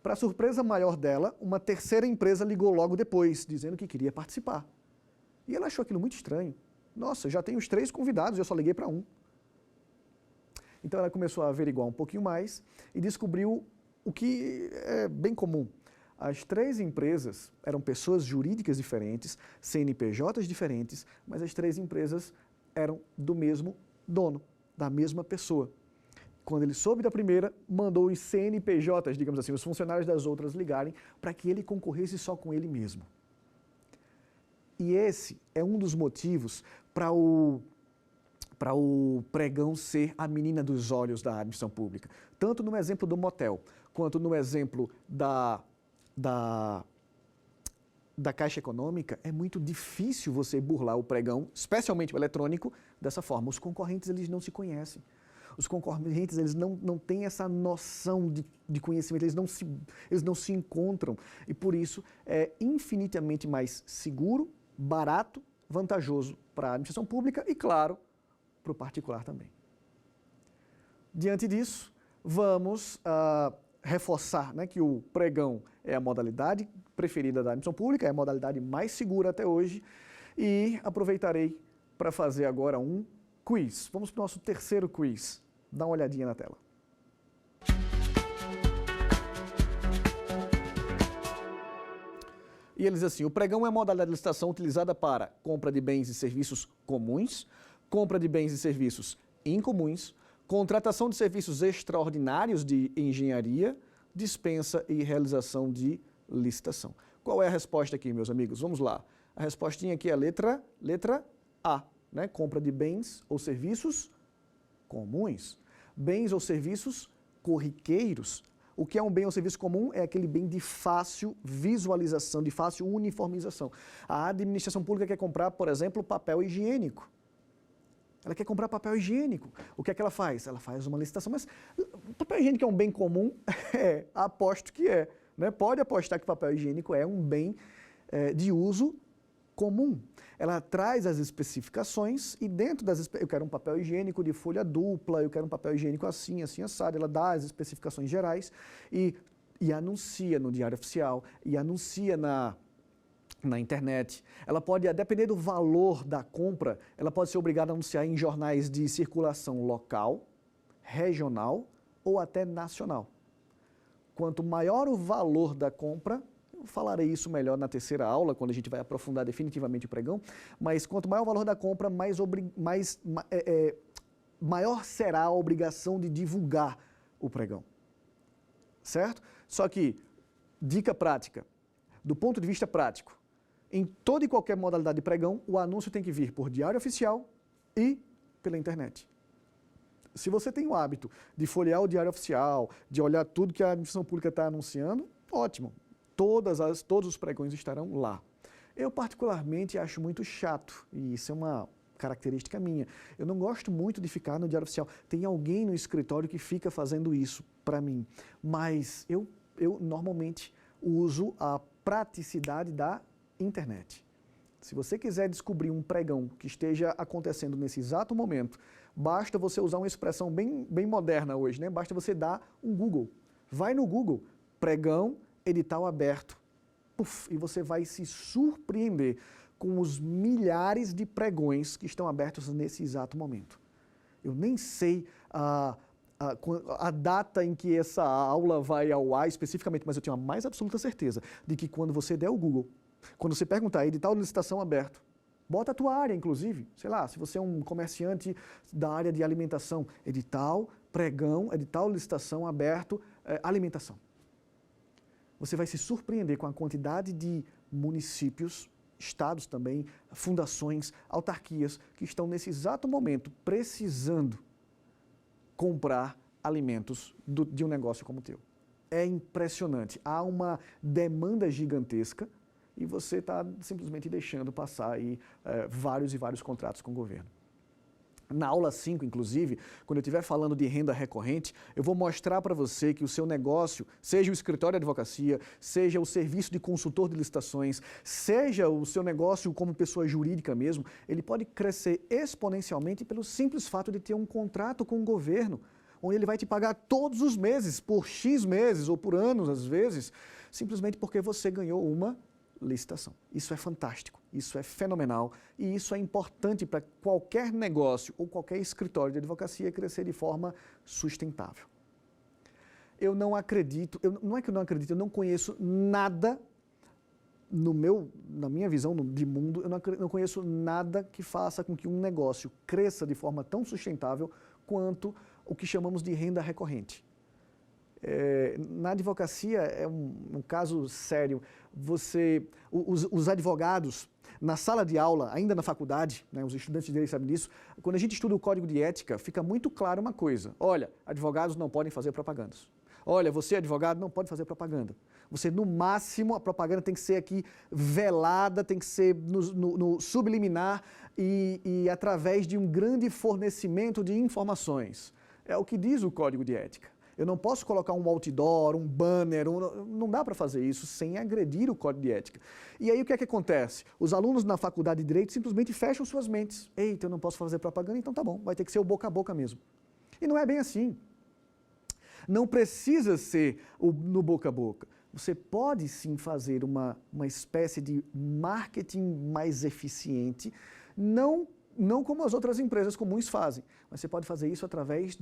Para surpresa maior dela, uma terceira empresa ligou logo depois, dizendo que queria participar. E ela achou aquilo muito estranho. Nossa, já tenho os 3 convidados, eu só liguei para um. Então ela começou a averiguar um pouquinho mais e descobriu o que é bem comum. As 3 empresas eram pessoas jurídicas diferentes, CNPJs diferentes, mas as 3 empresas eram do mesmo dono, da mesma pessoa. Quando ele soube da primeira, mandou os CNPJs, digamos assim, os funcionários das outras ligarem para que ele concorresse só com ele mesmo. E esse é um dos motivos para o pregão ser a menina dos olhos da administração pública. Tanto no exemplo do motel, quanto no exemplo da Caixa Econômica, é muito difícil você burlar o pregão, especialmente o eletrônico, dessa forma. Os concorrentes, eles não se conhecem. Os concorrentes, eles não têm essa noção de conhecimento, eles não se encontram. E por isso é infinitamente mais seguro, barato, vantajoso para a administração pública e, claro, para o particular também. Diante disso, vamos reforçar, né, que o pregão é a modalidade preferida da administração pública, é a modalidade mais segura até hoje e aproveitarei para fazer agora um quiz. Vamos para o nosso terceiro quiz. Dá uma olhadinha na tela. E eles assim, o pregão é a modalidade de licitação utilizada para compra de bens e serviços comuns, compra de bens e serviços incomuns, contratação de serviços extraordinários de engenharia, dispensa e realização de licitação. Qual é a resposta aqui, meus amigos? Vamos lá. A respostinha aqui é a letra A, né? Compra de bens ou serviços comuns. Bens ou serviços corriqueiros. O que é um bem ou serviço comum é aquele bem de fácil visualização, de fácil uniformização. A administração pública quer comprar, por exemplo, papel higiênico. Ela quer comprar papel higiênico. O que é que ela faz? Ela faz uma licitação. Mas papel higiênico é um bem comum? Aposto que é. Né? Pode apostar que papel higiênico é um bem de uso comum. Ela traz as especificações e dentro das eu quero um papel higiênico de folha dupla, eu quero um papel higiênico assim, assim, assado. Ela dá as especificações gerais e anuncia no Diário Oficial, e anuncia na internet. Ela pode, a depender do valor da compra, ela pode ser obrigada a anunciar em jornais de circulação local, regional ou até nacional. Quanto maior o valor da compra, eu falarei isso melhor na terceira aula, quando a gente vai aprofundar definitivamente o pregão, mas quanto maior o valor da compra, maior será a obrigação de divulgar o pregão. Certo? Só que, dica prática, do ponto de vista prático, em toda e qualquer modalidade de pregão, o anúncio tem que vir por diário oficial e pela internet. Se você tem o hábito de folhear o diário oficial, de olhar tudo que a administração pública está anunciando, ótimo. Todos os pregões estarão lá. Eu particularmente acho muito chato, e isso é uma característica minha. Eu não gosto muito de ficar no diário oficial. Tem alguém no escritório que fica fazendo isso para mim, mas eu normalmente uso a praticidade da internet. Se você quiser descobrir um pregão que esteja acontecendo nesse exato momento, basta você usar uma expressão bem moderna hoje, né? Basta você dar um Google. Vai no Google, pregão, edital aberto, e você vai se surpreender com os milhares de pregões que estão abertos nesse exato momento. Eu nem sei a data em que essa aula vai ao ar especificamente, mas eu tenho a mais absoluta certeza de que quando você der o Google, quando você perguntar edital de licitação aberto, bota a tua área, inclusive, sei lá, se você é um comerciante da área de alimentação, edital, pregão, edital de licitação aberto, alimentação. Você vai se surpreender com a quantidade de municípios, estados também, fundações, autarquias, que estão nesse exato momento precisando comprar alimentos de um negócio como o teu. É impressionante. Há uma demanda gigantesca e você está simplesmente deixando passar aí vários e vários contratos com o governo. Na aula 5, inclusive, quando eu estiver falando de renda recorrente, eu vou mostrar para você que o seu negócio, seja o escritório de advocacia, seja o serviço de consultor de licitações, seja o seu negócio como pessoa jurídica mesmo, ele pode crescer exponencialmente pelo simples fato de ter um contrato com o governo, onde ele vai te pagar todos os meses, por X meses ou por anos às vezes, simplesmente porque você ganhou uma licitação. Isso é fantástico, isso é fenomenal e isso é importante para qualquer negócio ou qualquer escritório de advocacia crescer de forma sustentável. Eu não acredito, não é que eu não acredito, eu não conheço nada na minha visão de mundo, eu não conheço nada que faça com que um negócio cresça de forma tão sustentável quanto o que chamamos de renda recorrente. Na advocacia é um caso sério. Os advogados, na sala de aula, ainda na faculdade, né, os estudantes de direito sabem disso, quando a gente estuda o Código de Ética, fica muito claro uma coisa. Olha, advogados não podem fazer propagandas. Olha, você, advogado, não pode fazer propaganda. Você, no máximo, a propaganda tem que ser aqui velada, tem que ser no subliminar e através de um grande fornecimento de informações. É o que diz o Código de Ética. Eu não posso colocar um outdoor, um banner, não dá para fazer isso sem agredir o Código de Ética. E aí o que é que acontece? Os alunos na faculdade de Direito simplesmente fecham suas mentes. Eita, eu não posso fazer propaganda, então tá bom, vai ter que ser o boca a boca mesmo. E não é bem assim. Não precisa ser no boca a boca. Você pode sim fazer uma espécie de marketing mais eficiente, não como as outras empresas comuns fazem, mas você pode fazer isso através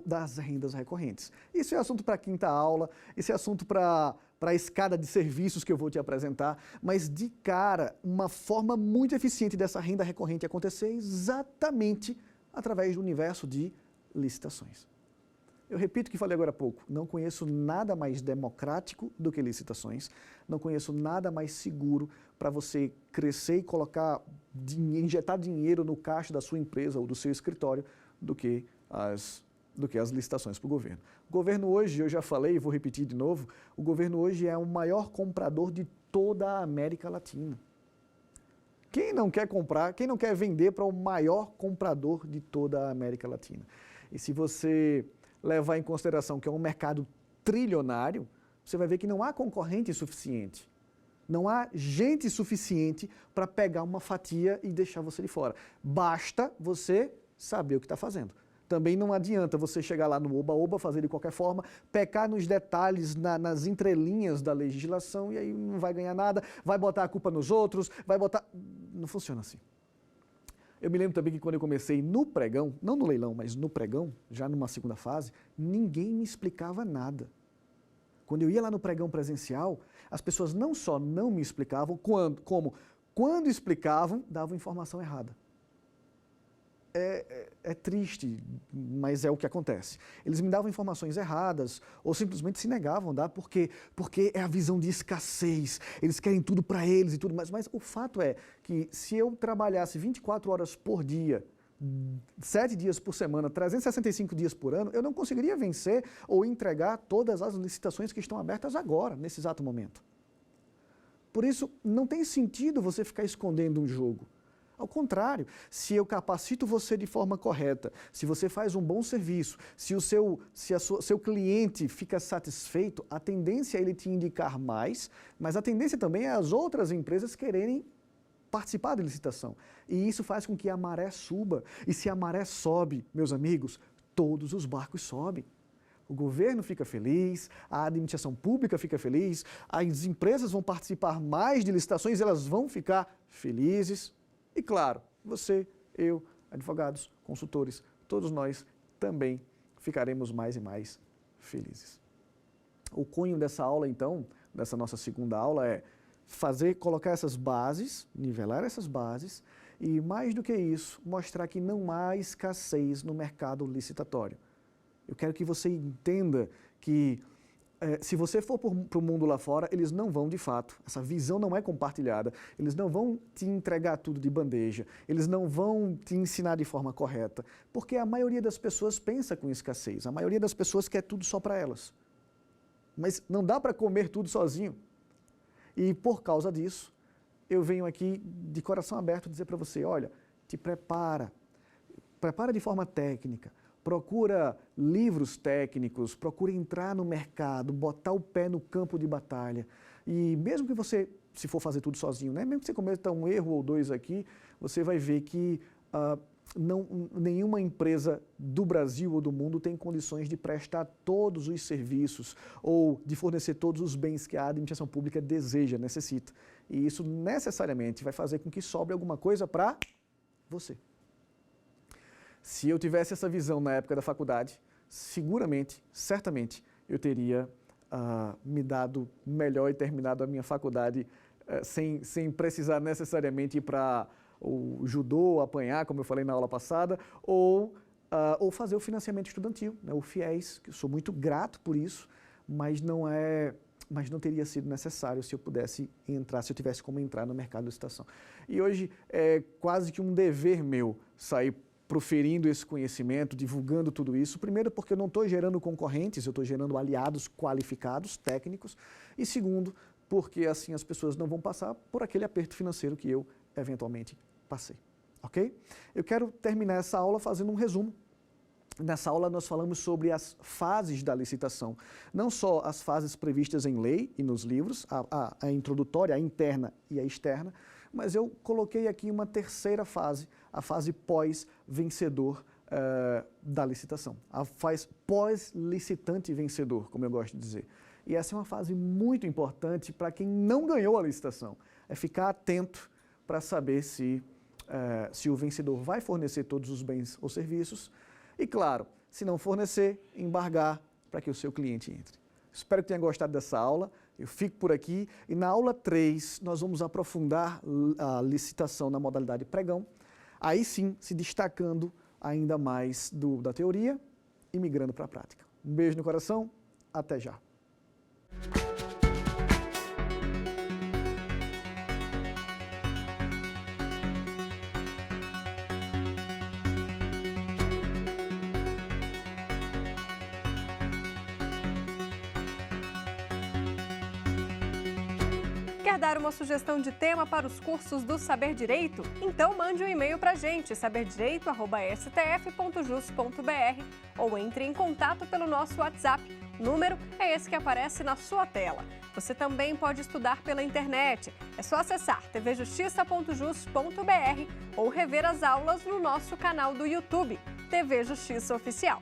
das rendas recorrentes. Isso é assunto para a quinta aula, isso é assunto para a escada de serviços que eu vou te apresentar, mas de cara, uma forma muito eficiente dessa renda recorrente acontecer é exatamente através do universo de licitações. Eu repito o que falei agora há pouco, não conheço nada mais democrático do que licitações, não conheço nada mais seguro para você crescer e injetar dinheiro no caixa da sua empresa ou do seu escritório do que as licitações para o governo. O governo hoje, eu já falei e vou repetir de novo, o governo hoje é o maior comprador de toda a América Latina. Quem não quer comprar, quem não quer vender para o maior comprador de toda a América Latina? E se você levar em consideração que é um mercado trilionário, você vai ver que não há concorrente suficiente. Não há gente suficiente para pegar uma fatia e deixar você de fora. Basta você saber o que está fazendo. Também não adianta você chegar lá no oba-oba, fazer de qualquer forma, pecar nos detalhes, nas entrelinhas da legislação e aí não vai ganhar nada, vai botar a culpa nos outros, vai botar... Não funciona assim. Eu me lembro também que quando eu comecei no pregão, não no leilão, mas no pregão, já numa segunda fase, ninguém me explicava nada. Quando eu ia lá no pregão presencial, as pessoas não só não me explicavam, como quando explicavam, davam informação errada. é triste, mas é o que acontece. Eles me davam informações erradas ou simplesmente se negavam a dar porque é a visão de escassez. Eles querem tudo para eles e tudo mais. Mas o fato é que se eu trabalhasse 24 horas por dia, 7 dias por semana, 365 dias por ano, eu não conseguiria vencer ou entregar todas as licitações que estão abertas agora, nesse exato momento. Por isso, não tem sentido você ficar escondendo um jogo. Ao contrário, se eu capacito você de forma correta, se você faz um bom serviço, se o seu cliente fica satisfeito, a tendência é ele te indicar mais, mas a tendência também é as outras empresas quererem participar da licitação. E isso faz com que a maré suba. E se a maré sobe, meus amigos, todos os barcos sobem. O governo fica feliz, a administração pública fica feliz, as empresas vão participar mais de licitações, elas vão ficar felizes. E claro, você, eu, advogados, consultores, todos nós também ficaremos mais e mais felizes. O cunho dessa aula, então, dessa nossa segunda aula é colocar essas bases, nivelar essas bases e, mais do que isso, mostrar que não há escassez no mercado licitatório. Eu quero que você entenda que se você for para o mundo lá fora, eles não vão de fato, essa visão não é compartilhada, eles não vão te entregar tudo de bandeja, eles não vão te ensinar de forma correta, porque a maioria das pessoas pensa com escassez, a maioria das pessoas quer tudo só para elas. Mas não dá para comer tudo sozinho. E por causa disso, eu venho aqui de coração aberto dizer para você, olha, te prepara de forma técnica, procura livros técnicos, procura entrar no mercado, botar o pé no campo de batalha. E mesmo que você, se for fazer tudo sozinho, né, mesmo que você cometa um erro ou dois aqui, você vai ver que nenhuma empresa do Brasil ou do mundo tem condições de prestar todos os serviços ou de fornecer todos os bens que a administração pública deseja, necessita. E isso necessariamente vai fazer com que sobre alguma coisa para você. Se eu tivesse essa visão na época da faculdade, seguramente, certamente, eu teria me dado melhor e terminado a minha faculdade sem precisar necessariamente ir para o judô, apanhar, como eu falei na aula passada, ou fazer o financiamento estudantil, né, o FIES, que eu sou muito grato por isso, mas não teria sido necessário se eu pudesse entrar, se eu tivesse como entrar no mercado de licitação. E hoje é quase que um dever meu sair proferindo esse conhecimento, divulgando tudo isso. Primeiro, porque eu não estou gerando concorrentes, eu estou gerando aliados qualificados, técnicos. E segundo, porque assim as pessoas não vão passar por aquele aperto financeiro que eu eventualmente passei. Ok? Eu quero terminar essa aula fazendo um resumo. Nessa aula nós falamos sobre as fases da licitação. Não só as fases previstas em lei e nos livros, a introdutória, a interna e a externa, mas eu coloquei aqui uma terceira fase, a fase pós-vencedor da licitação. A fase pós-licitante vencedor, como eu gosto de dizer. E essa é uma fase muito importante para quem não ganhou a licitação. É ficar atento para saber se o vencedor vai fornecer todos os bens ou serviços. E claro, se não fornecer, embargar para que o seu cliente entre. Espero que tenha gostado dessa aula. Eu fico por aqui e na aula 3 nós vamos aprofundar a licitação na modalidade pregão, aí sim se destacando ainda mais da teoria e migrando para a prática. Um beijo no coração, até já!
Quer dar uma sugestão de tema para os cursos do Saber Direito? Então mande um e-mail para a gente, saberdireito@stf.jus.br, ou entre em contato pelo nosso WhatsApp. O número é esse que aparece na sua tela. Você também pode estudar pela internet. É só acessar tvjustiça.jus.br ou rever as aulas no nosso canal do YouTube, TV Justiça Oficial.